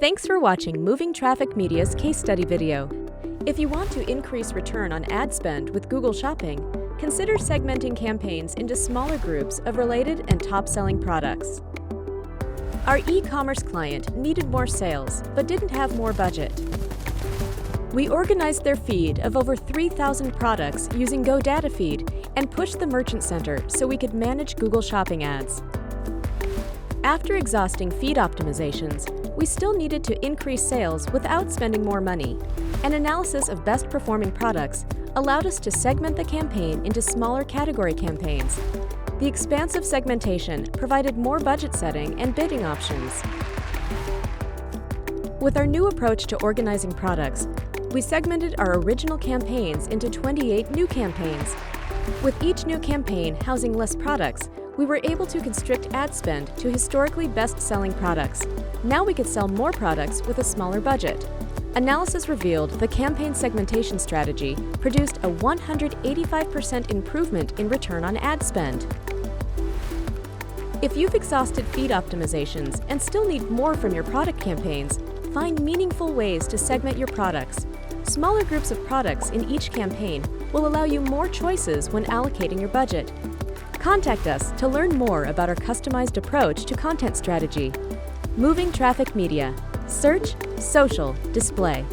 Thanks for watching Moving Traffic Media's case study video. If you want to increase return on ad spend with Google Shopping, consider segmenting campaigns into smaller groups of related and top-selling products. Our e-commerce client needed more sales but didn't have more budget. We organized their feed of over 3,000 products using GoData Feed and pushed the Merchant Center so we could manage Google Shopping ads. After exhausting feed optimizations, we still needed to increase sales without spending more money. An analysis of best performing products allowed us to segment the campaign into smaller category campaigns. The expansive segmentation provided more budget setting and bidding options. With our new approach to organizing products, we segmented our original campaigns into 28 new campaigns. With each new campaign housing less products, we were able to constrict ad spend to historically best-selling products. Now we could sell more products with a smaller budget. Analysis revealed the campaign segmentation strategy produced a 185% improvement in return on ad spend. If you've exhausted feed optimizations and still need more from your product campaigns, find meaningful ways to segment your products. Smaller groups of products in each campaign will allow you more choices when allocating your budget. Contact us to learn more about our customized approach to content strategy. Moving Traffic Media. Search, social, display.